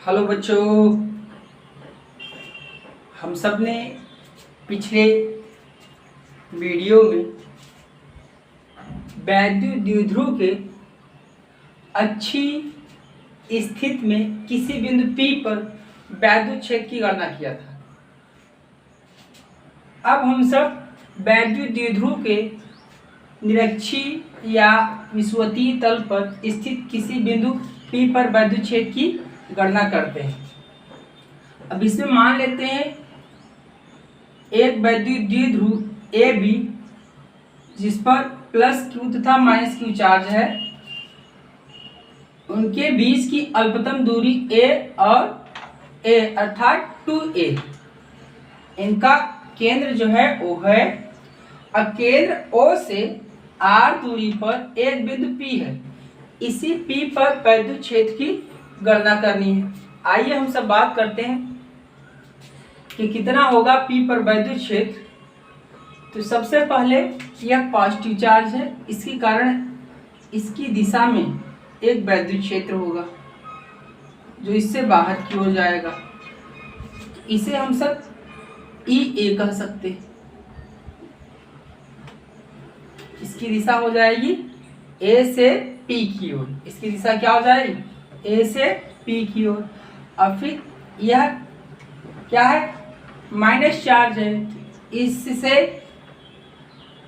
Hello बच्चों, हम सब ने पिछले वीडियो में वैद्युत द्विध्रुव के अच्छी स्थिति में किसी बिंदु P पर वैद्युत क्षेत्र की गणना किया था। अब हम सब वैद्युत द्विध्रुव के निरक्षीय या विषुवतीय तल पर स्थित किसी बिंदु P पर वैद्युत क्षेत्र की गणना करते हैं। अब इसमें मान लेते हैं एक वैद्युत द्विध्रुव AB जिस पर प्लस Q तथा माइनस Q चार्ज है, उनके बीच की अल्पतम दूरी A और A अर्थात 2A। इनका केंद्र जो है O है। अब केंद्र O से R दूरी पर एक बिंदु P है। इसी P पर वैद्युत क्षेत्र की गणना करनी है। आइए हम सब बात करते हैं कि कितना होगा P पर वैद्युत क्षेत्र। तो सबसे पहले यह पॉजिटिव चार्ज है, इसके कारण इसकी दिशा में एक वैद्युत क्षेत्र होगा जो इससे बाहर की ओर जाएगा। इसे हम सब EA कह सकते हैं। इसकी दिशा हो जाएगी A से P की ओर। इसकी दिशा क्या हो जाएगी? A से P की ओर। और फिर यह क्या है? माइनस चार्ज है। इससे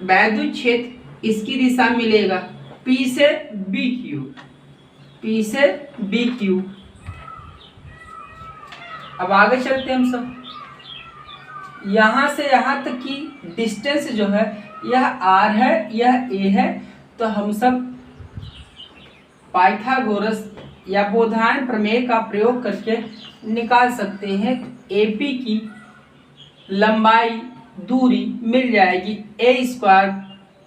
वैद्युत क्षेत्र इसकी दिशा मिलेगा P से B की ओर। P से B की ओर। अब आगे चलते हैं हम सब। यहाँ से यहाँ तक की डिस्टेंस जो है यह R है, यह A है। तो हम सब पाइथागोरस या बोधायन प्रमेय का प्रयोग करके निकाल सकते हैं। AP की लंबाई दूरी मिल जाएगी A²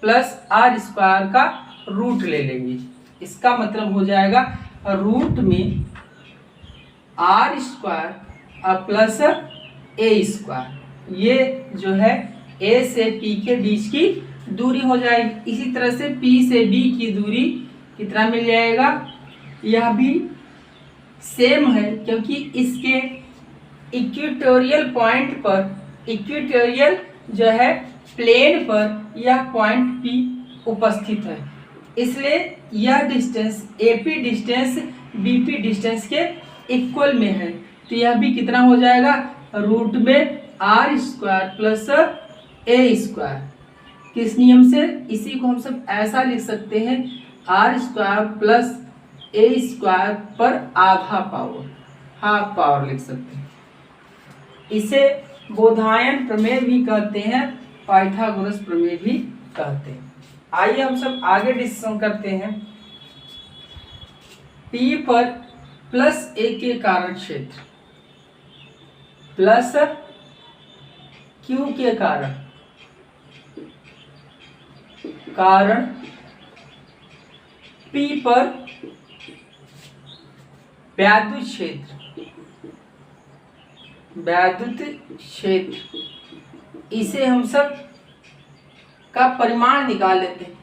प्लस R² का रूट ले लेंगे। इसका मतलब हो जाएगा रूट में R² प्लस A²। ये जो है A से P के बीच की दूरी हो जाएगी। इसी तरह से P से B की दूरी कितना मिल जाएगा? यह भी सेम है, क्योंकि इसके इक्वेटोरियल पॉइंट पर, इक्वेटोरियल जो है प्लेन पर यह पॉइंट P उपस्थित है। इसलिए यह distance AP distance BP distance के इक्वल में है। तो यह भी कितना हो जाएगा? रूट में R² प्लस A²। किस नियम से? इसी को हम सब ऐसा लिख सकते हैं R² प्लस A² पर आधा पावर, हाफ पावर लिख सकते हैं। इसे बोधायन प्रमेय भी कहते हैं, पाइथागोरस प्रमेय भी कहते हैं। आइए हम सब आगे डिस्कशन करते हैं। P पर प्लस A के कारण क्षेत्र प्लस Q के कारण P पर वैद्युत क्षेत्र, इसे हम सब का परिमाण निकाल लेते हैं।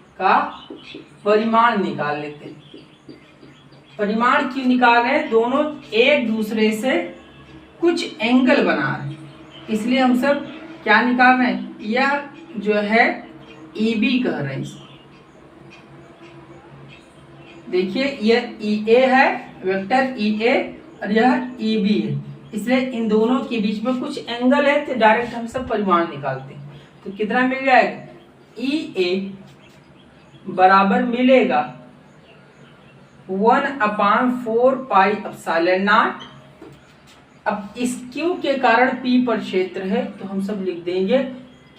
परिमाण क्यों निकाल रहे हैं? दोनों एक दूसरे से कुछ एंगल बना रहे हैं, इसलिए हम सब क्या निकाल रहे हैं? यह जो है EB कह रहे हैं इसको। देखिए यह EA है, वेक्टर EA, और यह EB है। इसलिए इन दोनों के बीच में कुछ एंगल है, तो डायरेक्ट हम सब परिमाण निकालते हैं। तो कितना मिल जाएगा? EA बराबर मिलेगा 1/4 पाई एप्सिलॉन नॉट। अब इस Q के कारण P पर क्षेत्र है, तो हम सब लिख देंगे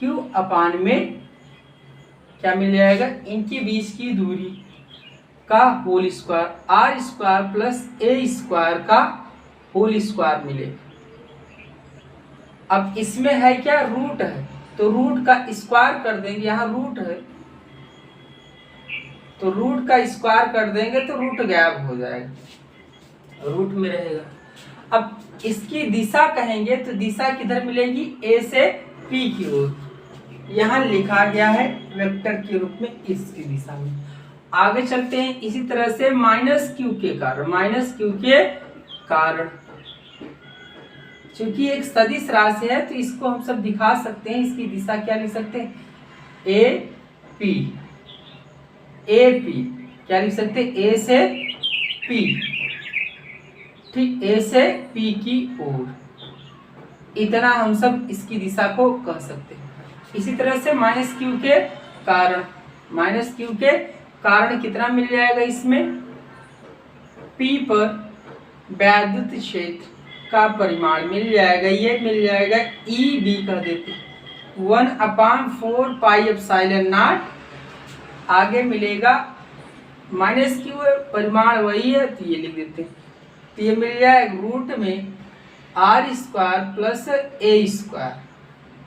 Q अपान में क्या मिल जाएगा? इनके बीच की दूरी का whole square, R² plus A² का होल स्क्वायर मिले। अब इसमें है क्या? रूट है, तो रूट का स्क्वायर कर देंगे। यहाँ रूट है तो रूट का स्क्वायर कर देंगे तो रूट गायब हो जाएगा, रूट में रहेगा। अब इसकी दिशा कहेंगे तो दिशा किधर मिलेगी? A से P की ओर। यहाँ लिखा गया है वेक्टर के रूप में इसकी दिशा में। आगे चलते हैं। इसी तरह से -Q के कारण चूंकि एक सदिश राशि है तो इसको हम सब दिखा सकते हैं, इसकी दिशा क्या लिख सकते हैं, ए पी क्या लिख सकते हैं, ए से पी, ठीक, ए से पी की ओर, इतना हम सब इसकी दिशा को कह सकते हैं। इसी तरह से माइनस क्यू के कारण कितना मिल जाएगा इसमें, पी पर वैद्युत क्षेत्र का परिमाण मिल जाएगा, ये मिल जाएगा ई बी कह देते, 1/4 पाई एप्सिलॉन नॉट, आगे मिलेगा माइनस क्यू परिमाण वही है तो ये लिख देते हैं, तो ये मिल जाएगा रूट में r square plus a square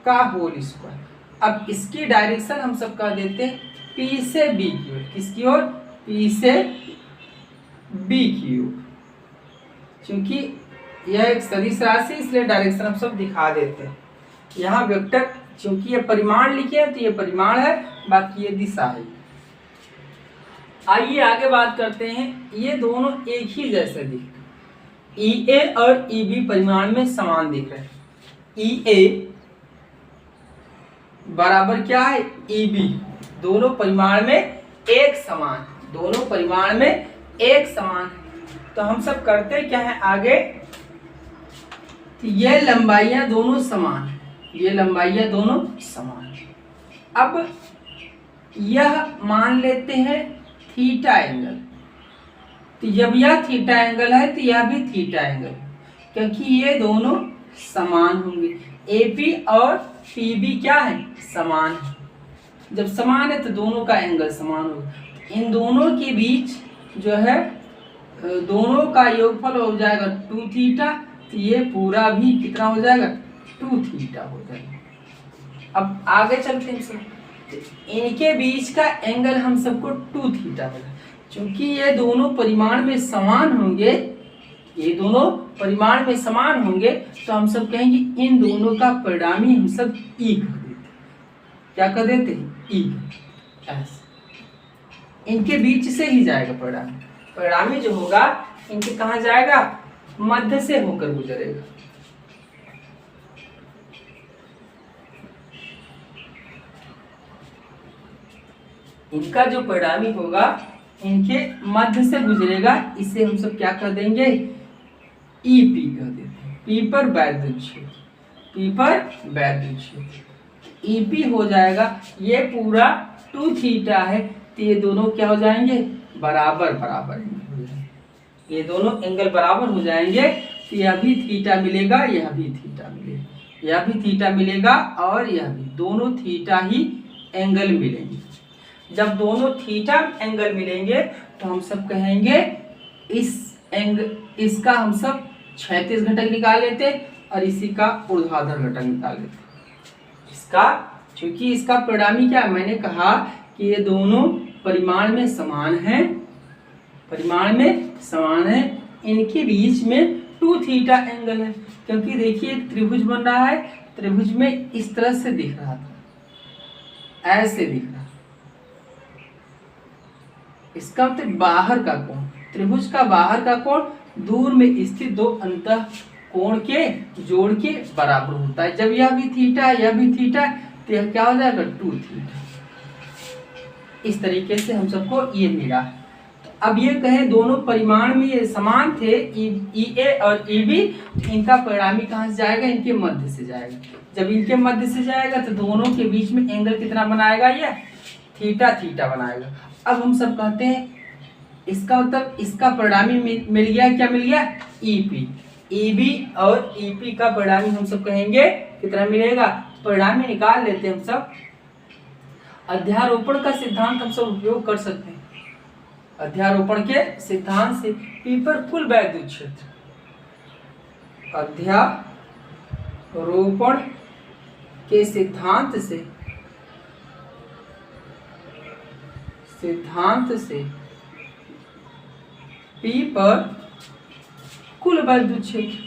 का होल स्क्वायर। अब इसकी डायरेक्शन हम सब कह देते हैं पी से बी की ओर, किसकी ओर, पी से बी की ओर, क्योंकि यह एक सदिश राशि इसलिए डायरेक्शन हम सब दिखा देते हैं। यहाँ वेक्टर क्योंकि ये परिमाण लिखे हैं तो ये परिमाण है, बाकी ये दिशा है। आइए आगे बात करते हैं, ये दोनों एक ही जैसे दिख रहे हैं, ई ए और ई बी परिमाण में समान दिख रहे हैं। ई ए बराबर क्या है, ई बी, दोनों परिमाण में एक समान, दोनों परिमाण में एक समान है। तो हम सब करते क्या है आगे, तो ये लंबाइयां दोनों समान है, ये लंबाइयां दोनों समान है। अब यह मान लेते हैं थीटा एंगल, तो जब यह थीटा एंगल है तो यह भी थीटा एंगल, क्योंकि ये दोनों समान होंगे, एपी और पीबी क्या है, समान है। जब समान है तो दोनों का एंगल समान होगा, इन दोनों के बीच जो है दोनों का योगफल हो जाएगा 2 थीटा, तो ये पूरा भी कितना हो जाएगा, 2 थीटा हो जाएगा। अब आगे चलते हैं सब, इनके बीच का एंगल हम सबको 2 थीटा मिला, क्योंकि ये दोनों परिमाण में समान होंगे, ये दोनों परिमाण में समान होंगे, तो हम सब कहेंगे इन दोनों का परिणामी हम सब ई कर देते, क्या कर देते हैं, ई, इनके बीच से ही जाएगा परिणामी, परिणामी जो होगा इनके कहाँ जाएगा, मध्य से होकर गुजरेगा। इनका जो परिणामी होगा इनके मध्य से गुजरेगा, इसे हम सब क्या कर देंगे, ई पी कर देते हैं, पी पर वैद्युत क्षेत्र, पी पर वैद्युत क्षेत्र, ई पी हो जाएगा। ये पूरा 2 थीटा है, तो ये दोनों क्या हो जाएंगे, बराबर बराबर हो जाएंगे, ये दोनों एंगल बराबर हो जाएंगे, तो यह भी थीटा मिलेगा, यह भी थीटा मिलेगा, यह भी थीटा मिलेगा और यह भी, दोनों थीटा ही एंगल मिलेंगे। जब दोनों थीटा एंगल मिलेंगे तो हम सब कहेंगे इस एंगल, इसका हम सब क्षैतिज घटक निकाल लेते और इसी का ऊर्ध्वाधर घटक निकाल लेते। इसका क्योंकि इसका परिणामी क्या, मैंने कहा कि ये दोनों परिमाण में समान हैं, परिमाण में समान है, इनके बीच में 2 थीटा एंगल है, क्योंकि देखिए एक त्रिभुज बन रहा है, त्रिभुज में इस तरह से दिख रहा था, ऐसे दिख रहा, इसका मतलब बाहर का कोण, त्रिभुज का बाहर का कोण दूर में स्थित दो अंतः कोण के जोड़ के बराबर होता है। जब यह भी थीटा है, यह भी थीटा है, तो यह क्या हो जाएगा, 2 थीटा। इस तरीके से हम सबको ये मिला है। तो अब ये कहें दोनों परिमाण में ये समान थे, ई ए और ई बी, इनका परिणामी कहाँ से जाएगा, इनके मध्य से जाएगा। जब इनके मध्य से जाएगा तो दोनों के बीच में एंगल कितना बनाएगा, ये थीटा थीटा बनाएगा। अब हम सब कहते हैं इसका मतलब इसका परिणामी मिल गया, क्या मिल गया, ईपी, ईबी और ईपी का परिणामी हम सब कहेंगे कितना मिलेगा, परिणामी निकाल लेते हैं हम सब। अध्यारोपण का सिद्धांत हम सब उपयोग कर सकते हैं। अध्यारोपण के सिद्धांत से पी पर कुल वैद्युत क्षेत्र, अध्यारोपण के सिद्धांत से P पर कुल वैद्युत क्षेत्र,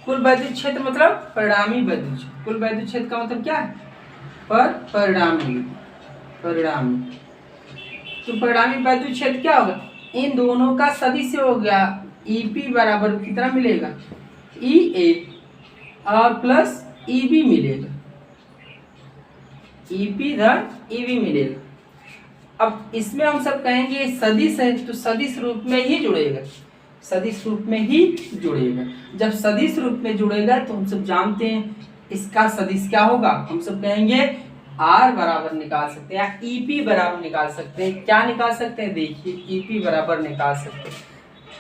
कुल वैद्युत क्षेत्र मतलब परिणामी वैद्युत क्षेत्र। कुल वैद्युत क्षेत्र का मतलब क्या है, परिणामी तो परिणामी वैद्युत क्षेत्र क्या होगा, इन दोनों का सदिश हो गया, EP बराबर कितना मिलेगा, EA और प्लस EB मिलेगा, EP धन EB मिलेगा। अब इसमें हम सब कहेंगे सदिश है तो सदिश रूप में ही जुड़ेगा, सदिश रूप में ही जुड़ेगा। जब सदिश रूप में जुड़ेगा तो हम सब जानते हैं इसका सदिश क्या होगा, हम सब कहेंगे R बराबर निकाल सकते हैं, EP बराबर निकाल सकते हैं। क्या निकाल सकते हैं, देखिए EP बराबर निकाल सकते हैं।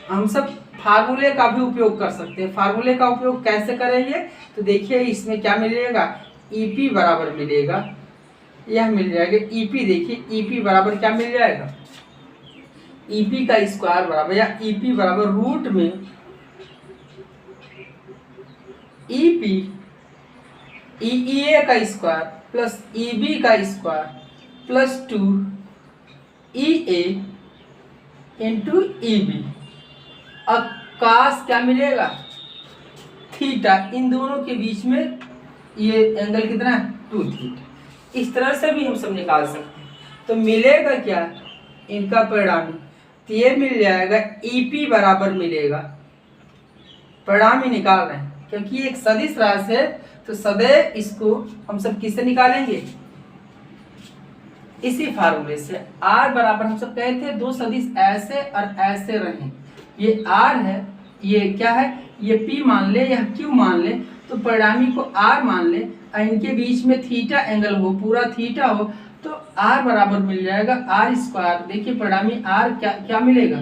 हम सब फार्मूले का भी उपयोग कर सकते हैं। फार्मूले का उपयोग कैसे करेंगे, तो देखिए इसमें क्या मिलेगा, EP बराबर मिलेगा, यह मिल जाएगा EP। देखिए EP बराबर क्या मिल जाएगा, EP का स्क्वायर बराबर या EP बराबर रूट में EP EA का स्क्वायर प्लस EB का square plus 2 EA into EB। अब कास क्या मिलेगा, थीटा, इन दोनों के बीच में ये एंगल कितना है, 2 थीटा। इस तरह से भी हम सब निकाल सकते हैं। तो मिलेगा क्या, इनका परिणामी, तो ये मिल जाएगा EP बराबर मिलेगा, परिणामी निकाल रहे हैं क्योंकि एक सदिश राशि है तो सदैव इसको हम सब किससे निकालेंगे, इसी फार्मूले से। R बराबर हम सब कहे थे दो सदिश ऐसे और ऐसे रहे, ये R है, ये क्या है, ये P मान ले या Q मान ले, तो परिणामी को R मान ले और इनके बीच में थीटा एंगल हो, पूरा थीटा हो, तो R बराबर मिल जाएगा R स्क्वायर। देखिए परिणामी R क्या मिलेगा,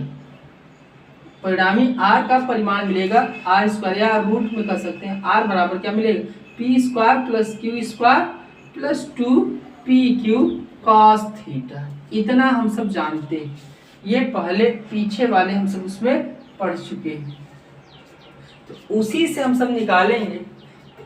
परिणामी R का परिमाण मिलेगा R स्क्वायर, या रूट में कर सकते हैं। R बराबर क्या मिलेगा, P square plus Q square plus 2PQ cos theta. इतना हम सब जानते हैं, ये पहले पीछे वाले हम सब उसमें पढ़ चुके हैं। तो उसी से हम सब निकालेंगे,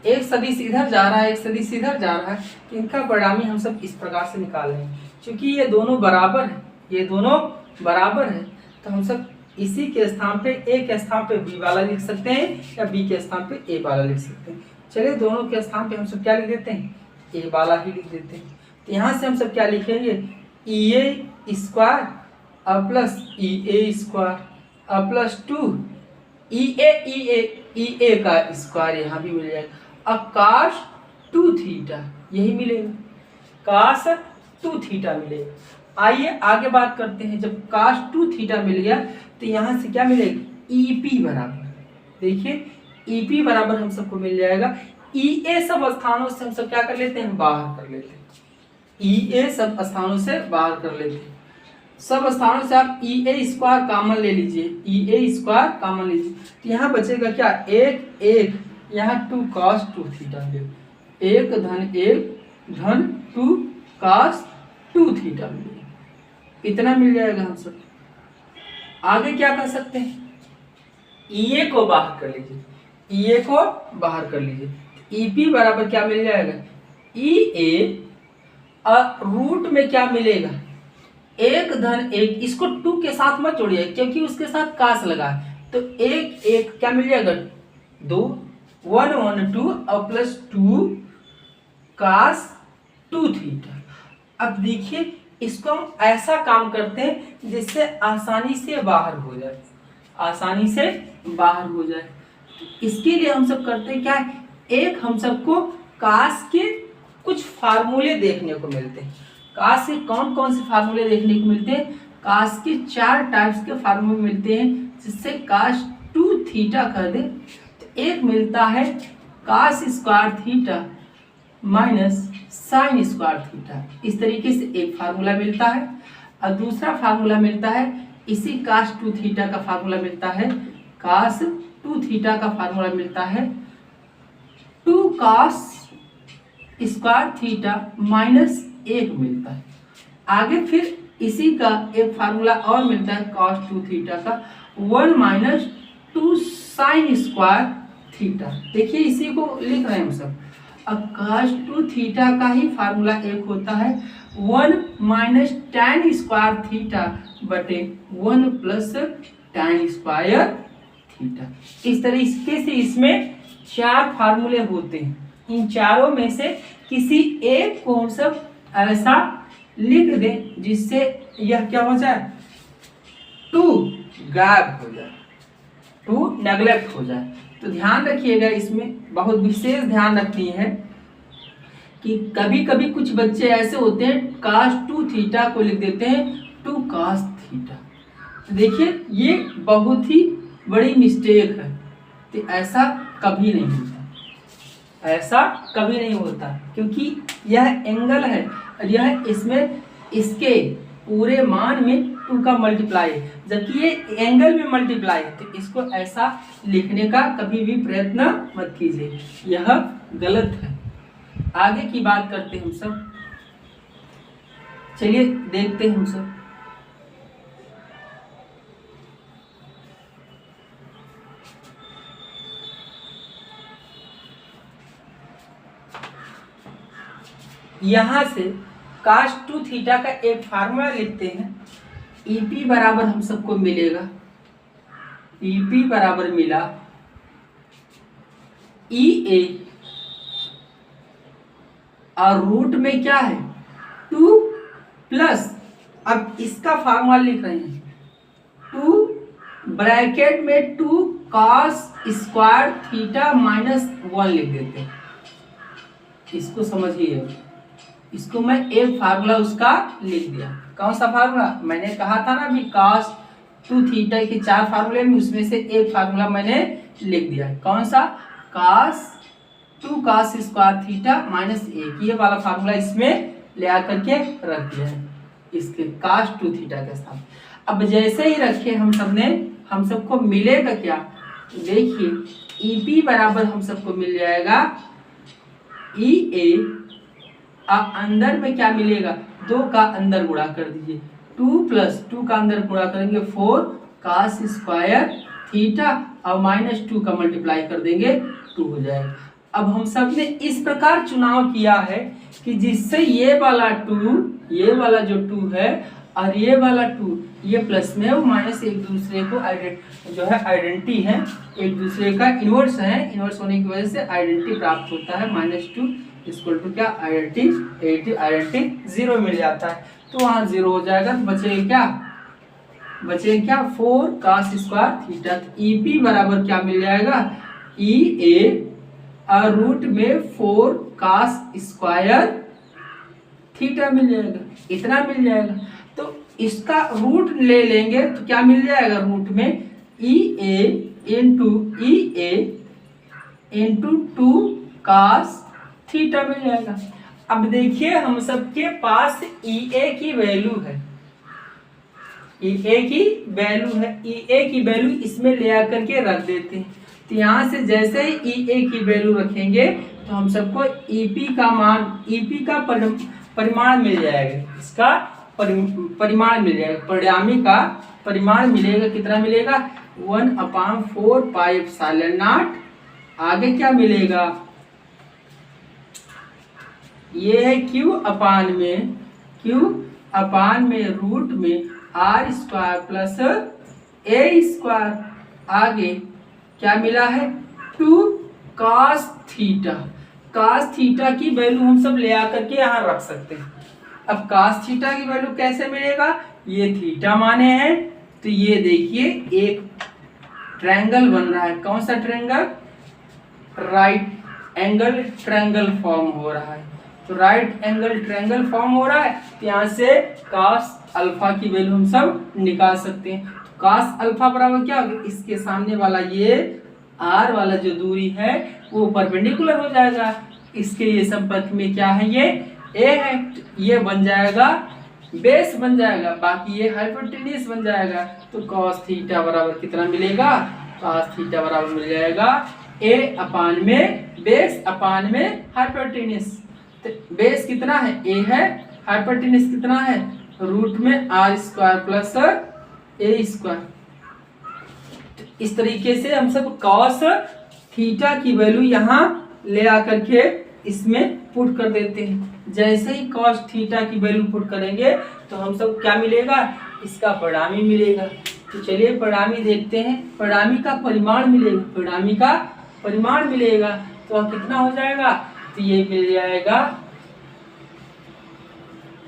एक सदिश इधर जा रहा है, एक सदिश इधर जा रहा है, इनका परिणामी हम सब इस प्रकार से निकालेंगे। क्योंकि ये दोनों बराबर है, ये दोनों बराबर है, तो हम सब इसी के स्थान पे A के स्थान पे B वाला लिख सकते हैं या B के स्थान पे A वाला लिख सकते हैं। चलिए दोनों के स्थान पे हम सब क्या लिख देते हैं, A वाला ही लिख देते हैं। तो यहाँ से हम सब क्या लिखेंगे, EA स्क्वायर और प्लस EA स्क्वायर और प्लस 2 EA का स्क्वायर यहाँ भी मिल जाएगा। अब cos 2 थीटा यही मिलेगा, cos 2 थीटा मिलेगा। आइए आगे बात करते हैं। जब cos 2 थीटा मिल गया तो यहाँ से क्या मिलेगा, EP बराबर, देखिए EP बराबर हम सबको मिल जाएगा। EA सब स्थानों से हम सब क्या कर लेते हैं, बाहर कर लेते हैं, EA सब स्थानों से बाहर कर लेते हैं। सब स्थानों से आप EA स्क्वायर कॉमन ले लीजिए, EA स्क्वायर कॉमन लीजिए, तो यहाँ बचेगा क्या, एक यहाँ 2 cos 2 थीटा मिलेगा, 1 धन 1 धन 2 cos 2 थीटा मिलेगा, इतना मिल जाएगा। हम सब आगे क्या कर सकते हैं, EA को बाहर कर लीजिए, EA को बाहर कर लीजिए, EP बराबर क्या मिल जाएगा, EA और रूट में क्या मिलेगा, 1 धन 1, इसको 2 के साथ मत जोड़िए क्योंकि उसके साथ कास लगा है, तो 1 क्या मिल जाएगा, 2 1 1 2 और प्लस 2 cos 2 थीटा। अब देखिए इसको हम ऐसा काम करते हैं जिससे आसानी से बाहर हो जाए, आसानी से बाहर हो जाए। इसके लिए हम सब करते हैं क्या, एक हम सबको कास के कुछ फार्मूले देखने को मिलते हैं। कास के कौन कौन से फार्मूले देखने को मिलते हैं, कास के 4 टाइप्स के फार्मूले मिलते हैं जिससे cos 2 थीटा कर दे। तो एक मिलता है cos square theta minus sine square theta, इस तरीके से एक फार्मूला मिलता है। और दूसरा फार्मूला मिलता है इसी cos 2 थीटा का फार्मूला मिलता है, cos 2 थीटा का फार्मूला मिलता है 2 cos स्क्वायर थीटा माइनस 1 मिलता है। आगे फिर इसी का एक फार्मूला और मिलता है cos 2 थीटा का 1 माइनस 2 साइन स्क्वायर थीटा। देखिए इसी को लिख रहे हैं हम सब। अब cos 2 थीटा का ही फार्मूला एक होता है 1 माइनस tan स्क्वायर थीटा बटे 1 प्लस tan स्क्वायर थीटा। इस तरीके से इसमें 4 फार्मूले होते हैं। इन चारों में से किसी एक को हम सब ऐसा लिख दें जिससे यह क्या हो जाए, टू गायब हो जाए, टू नेग्लेक्ट हो जाए। तो ध्यान रखिएगा, इसमें बहुत विशेष ध्यान रखनी है कि कभी कभी कुछ बच्चे ऐसे होते हैं कास टू थीटा को लिख देते हैं टू कास थीटा। देखिए ये बहुत ही बड़ी मिस्टेक है। तो ऐसा कभी नहीं होता, ऐसा कभी नहीं होता, क्योंकि यह एंगल है और यह इसमें इसके पूरे मान में टू का मल्टीप्लाई है, जबकि ये एंगल में मल्टीप्लाई है। तो इसको ऐसा लिखने का कभी भी प्रयत्न मत कीजिए, यह गलत है। आगे की बात करते हैं हम सब, चलिए देखते हैं हम सब। यहां से कास टू थीटा का एक फार्मूला लिखते हैं। ईपी बराबर हम सबको मिलेगा, ईपी बराबर मिला ई ए और रूट में क्या है टू प्लस, अब इसका फार्मूला लिख रहे हैं टू ब्रैकेट में two cos square theta minus 1 लिख देते हैं। इसको समझिए, इसको मैं एक फार्मूला उसका लिख दिया। कौन सा फार्मूला? मैंने कहा था ना अभी कॉस टू थीटा के 4 फार्मूले में उसमें से एक फार्मूला मैंने लिख दिया। कौन सा? Cos two cos square theta minus 1, ये वाला फार्मूला इसमें ले आकर के रख दिया है इसके कॉस टू थीटा के साथ। अब जैसे ही रखे हम सबको मिलेगा क्या? देखिए ईपी बराबर हम सबको मिल जाएगा ई ए, अंदर में क्या मिलेगा, 2 का अंदर गुणा कर दीजिए, 2 प्लस 2 का अंदर गुणा करेंगे 4 कॉस स्क्वायर थीटा और माइनस 2 का मल्टीप्लाई कर देंगे 2 हो जाएगा। अब हम सब ने इस प्रकार चुनाव किया है कि जिससे ये वाला 2, ये वाला जो 2 है और ये वाला 2, ये प्लस में और माइनस एक दूसरे को आइडेंटिटी है, एक दूसरे का इनवर्स है। इनवर्स होने की वजह से आइडेंटिटी प्राप्त होता है। -2 इक्वल टू क्या, आइडेंटिटी 0 मिल जाता है। तो वहाँ 0 हो जाएगा, तो बचेगा क्या 4 cos स्क्वायर थीटा। ईपी बराबर क्या मिल जाएगा, ई ए और रूट में 4 cos स्क्वायर थीटा मिल जाएगा, इतना मिल जाएगा। तो इसका रूट ले लेंगे तो क्या मिल जाएगा, रूट में ई ए इंटू 2 cos थीटा मिल जाएगा। अब देखिए हम सबके पास ई ए की वैल्यू है, ई ए की वैल्यू इसमें ले आकर के रख देते हैं। तो यहाँ से जैसे ही ई ए की वैल्यू रखेंगे तो हम सबको ईपी का मान, ईपी का परिमाण मिल जाएगा, इसका परिमाण मिल जाएगा, परिणामी का परिमाण मिलेगा। कितना मिलेगा, 1/4 पाई एप्सिलॉन नॉट। आगे क्या मिलेगा, ये है क्यू अपान में रूट में r square plus a square. आगे क्या मिला है, 2 cos थीटा की वैल्यू हम सब ले आकर के यहाँ रख सकते हैं। अब cos थीटा की वैल्यू कैसे मिलेगा, ये थीटा माने हैं, तो ये देखिए एक ट्रायंगल बन रहा है। कौन सा triangle, right angle triangle form हो रहा है। तो राइट एंगल ट्रायंगल फॉर्म हो रहा है, तो यहाँ से cos अल्फा की वैल्यू हम सब निकाल सकते हैं। cos अल्फा बराबर क्या होगा, इसके सामने वाला ये r वाला जो दूरी है वो परपेंडिकुलर हो जाएगा, इसके ये संपर्क में क्या है, ये a है, ये बन जाएगा बेस बन जाएगा, बाकी ये हाइपोटेन्यूज बन जाएगा। तो cos थीटा बराबर कितना मिलेगा, cos थीटा बराबर मिल जाएगा a अपान में बेस अपान में हाइपोटेन्यूज। तो बेस कितना है, a है, हाइपोटेन्यूज कितना है, रूट में r square plus a square. इस तरीके से हम सब cos थीटा की वैल्यू यहाँ ले आकर के इसमें पुट कर देते हैं। जैसे ही cos थीटा की वैल्यू पुट करेंगे तो हम सब क्या मिलेगा, इसका परिणामी मिलेगा। तो चलिए परिणामी देखते हैं, परिणामी का परिमाण मिलेगा, तो कितना हो जाएगा, तो ये मिल जाएगा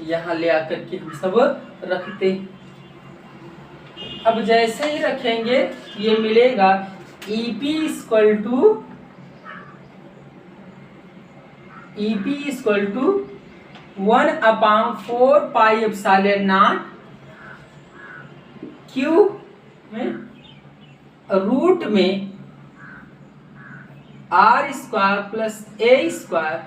यहाँ ले आकर के हम सब रखते हैं। अब जैसे ही रखेंगे ये मिलेगा EP equal to 1/4 pi epsilon naught Q में रूट में R square plus A square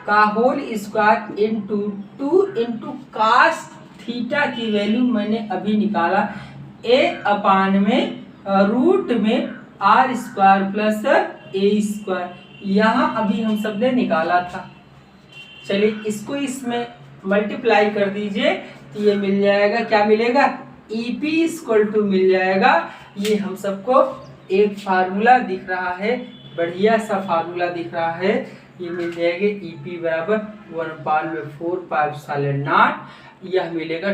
का whole square into 2 into cos theta की वैल्यू मैंने अभी निकाला A/में रूट में R square plus A square, यहाँ अभी हम सब ने निकाला था। चलिए इसको इसमें मल्टीप्लाई कर दीजिए तो ये मिल जाएगा, क्या मिलेगा, EP इक्वल टू मिल जाएगा। ये हम सबको एक फार्मूला दिख रहा है, बढ़िया सा फार्मूला दिख रहा है, ये मिल जाएगा EP बराबर 1/4 पाई एप्सिलॉन नॉट। यह मिलेगा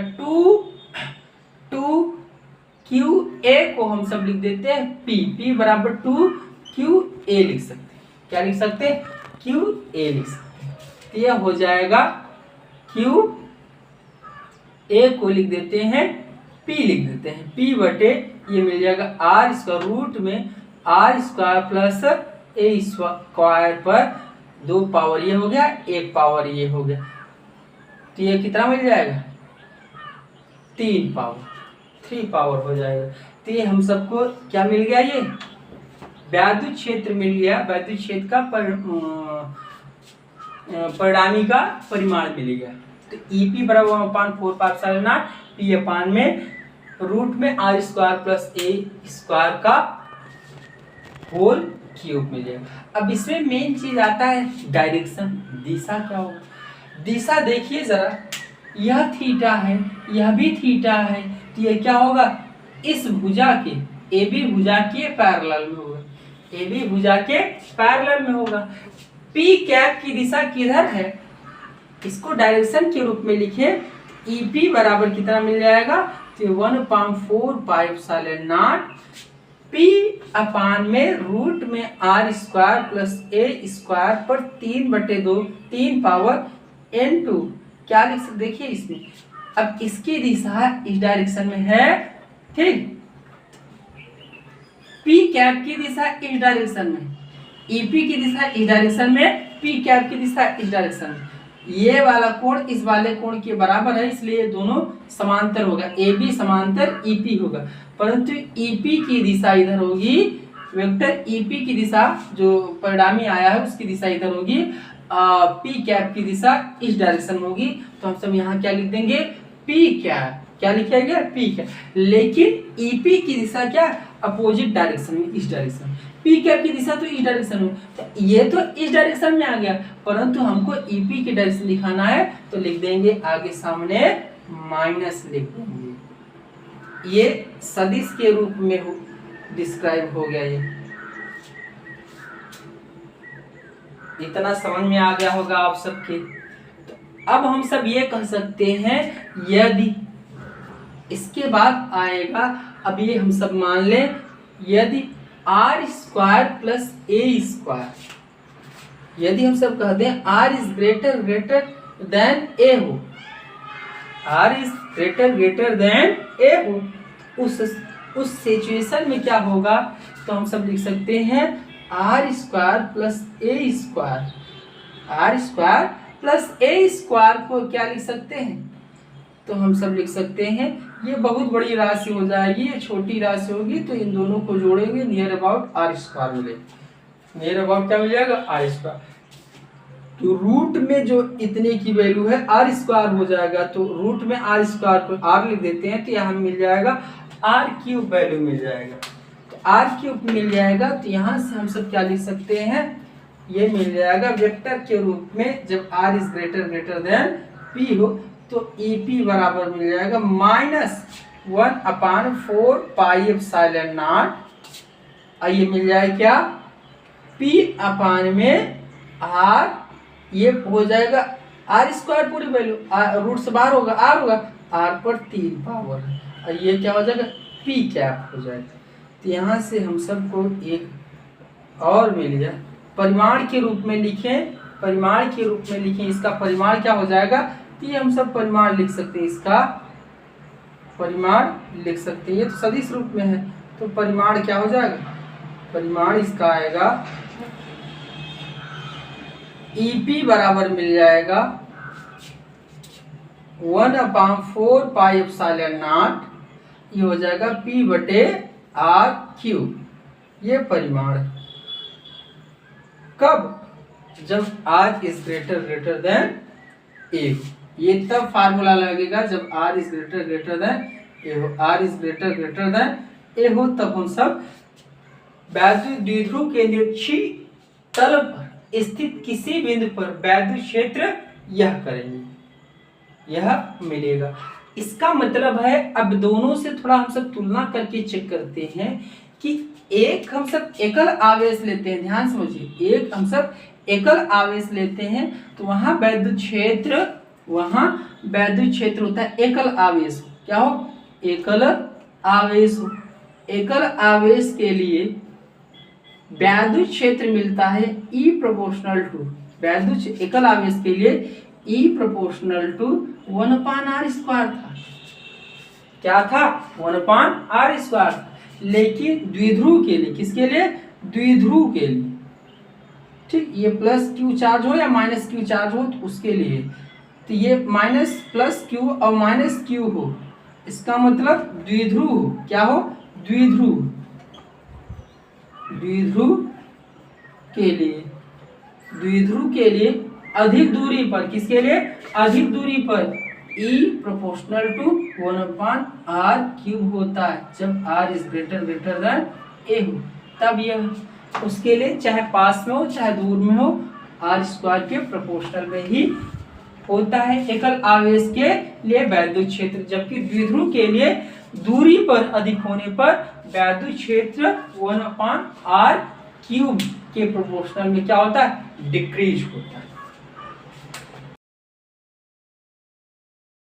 2QA को हम सब लिख देते हैं P बराबर 2QA लिख सकते हैं। क्या लिख सकते हैं, QA लिख सकते हैं। तो यह हो जाएगा QA को लिख देते हैं P लिख देते हैं, P बटे ये मिल जाएगा R स्क्वायर रूट में R square plus A square पर 2 पावर ये हो गया, 1 पावर ये हो गया, तो ये कितना मिल जाएगा, 3 पावर हो जाएगा। तो ये हम सबको क्या मिल गया, ये वैद्युत क्षेत्र मिल गया, वैद्युत क्षेत्र का परिणामी का परिमाण मिल गया। तो EP बराबर 1/4 पाई एप्सिलॉन नॉट P में रूट में R square plus A square का होल क्यूब मिल जाएगा। अब इसमें मेन चीज आता है डायरेक्शन, दिशा क्या होगा। दिशा देखिए जरा, यह थीटा है, यह भी थीटा है, तो ये क्या होगा, इस भुजा के AB भुजा के पैरेलल में होगा, AB भुजा के पैरेलल में होगा। P कैप की दिशा किधर है, इसको डायरेक्शन के रूप में लिखे, EP बराबर कितना मिल जाएगा, तो 1/4 पाई एप्सिलॉन नॉट P में रूट में R square plus A square पर 3/2 3 पावर N2, क्या लिख सकते, देखिए इसमें अब इसकी दिशा इस डायरेक्शन में है, ठीक, P कैप की दिशा इस डायरेक्शन में, EP की दिशा इस डायरेक्शन में, P कैप की दिशा इस डायरेक्शन में। ये वाला कोण इस वाले कोण के बराबर है, इसलिए दोनों समांतर होगा, AB समांतर EP होगा, परंतु EP की दिशा इधर होगी, वेक्टर EP की दिशा जो परिणामी आया है उसकी दिशा इधर होगी, P कैप की दिशा इस डायरेक्शन में होगी। तो हम सब यहाँ क्या लिख देंगे, P कैप, क्या लिखा गया, P कैप, लेकिन EP की दिशा क्या, अपोजिट डायरेक्शन में, इस डायरेक्शन में, P कैप की दिशा तो इस डायरेक्शन में, तो ये तो इस डायरेक्शन में आ गया, परंतु हमको EP की डायरेक्शन दिखाना है, तो लिख देंगे आगे सामने माइनस लिख देंगे, ये सदिश के रूप में डिस्क्राइब हो गया। ये इतना समझ में आ गया होगा आप सबके। तो अब हम सब ये कह सकते हैं, यदि इसके बाद आएगा, अब ये हम सब मान लें, यदि R square plus A square, यदि हम सब कहते हैं R is greater than A हो, R is greater than A हो, उस सिचुएशन में क्या होगा, तो हम सब लिख सकते हैं R square plus A square, R square plus A square को क्या लिख सकते हैं, तो हम सब लिख सकते हैं, ये बहुत बड़ी राशि हो जाएगी, ये छोटी राशि होगी, तो इन दोनों को जोड़ेंगे, नियर अबाउट R स्क्वायर मिलेगा, नियर अबाउट क्या मिल जाएगा, R स्क्वायर। तो रूट में जो इतने की वैल्यू है R स्क्वायर हो जाएगा, तो रूट में R स्क्वायर को R लिख देते हैं, तो यहाँ मिल जाएगा R क्यूब वैल्यू मिल जाएगा, तो R क्यूब मिल जाएगा। तो यहाँ से हम सब क्या लिख सकते हैं, ये मिल जाएगा वेक्टर के रूप में, जब R is greater than P हो, तो EP बराबर मिल जाएगा -1/4 पाई एप्सिलॉन नॉट, ये मिल जाएगा क्या, P में R, ये हो जाएगा R स्क्वायर पूरी वैल्यू, रूट से बाहर होगा, R होगा, R पर 3 पावर, और ये क्या हो जाएगा, P कैप हो जाएगा। तो यहाँ से हम सबको एक और मिल गया, परिमाण के रूप में लिखें, परिमाण के रूप में लिखें, इसका परिमाण क्या हो जाएगा, तो ये हम सब परिमाण लिख सकते हैं, इसका परिमाण लिख सकते हैं। ये तो सदिश रूप में है, तो परिमाण क्या हो जाएगा, परिमाण इसका आएगा EP बराबर मिल जाएगा 1/4 पाई एप्सिलॉन नॉट, ये हो जाएगा P/R³। ये परिमाण कब, जब R is greater than A। ये तब फार्मूला लगेगा जब R is greater than A हो। R is greater than A हो तब हम सब वैद्युत द्विध्रुव के निरक्षीय तल पर स्थित किसी बिंदु पर वैद्युत क्षेत्र यह करेंगे, यह मिलेगा। इसका मतलब है, अब दोनों से थोड़ा हम सब तुलना करके चेक करते हैं कि एक हम सब एकल आवेश लेते हैं, ध्यान समझिए, एक हम सब एकल आवेश लेते हैं तो वहां वैद्युत क्षेत्र होता है एकल आवेश। क्या हो, एकल आवेश हो। एकल आवेश के लिए वैद्युत क्षेत्र मिलता है E प्रोपोर्शनल टू, वैद्युत एकल आवेश के लिए E प्रोपोर्शनल टू 1/r² था। क्या था, 1/r²। लेकिन द्विध्रुव के लिए, किसके लिए, द्विध्रुव के लिए, ठीक, ये प्लस Q चार्ज हो या माइनस Q चार्ज हो तो उसके लिए, तो ये माइनस प्लस Q और माइनस Q हो, इसका मतलब द्विध्रुव हो। क्या हो, द्विध्रुव के लिए अधिक दूरी पर, किसके लिए, अधिक दूरी पर E प्रोपोर्शनल टू 1/r³ होता है। जब R is greater than A हो तब यह, उसके लिए चाहे पास में हो चाहे दूर में हो, R² के प्रोपोर्शनल में ही होता है एकल आवेश के लिए वैद्युत क्षेत्र। जबकि द्विध्रुव के लिए दूरी पर अधिक होने पर वैद्युत क्षेत्र 1/r³ के प्रोपोर्शनल में क्या होता है, डिक्रीज होता है।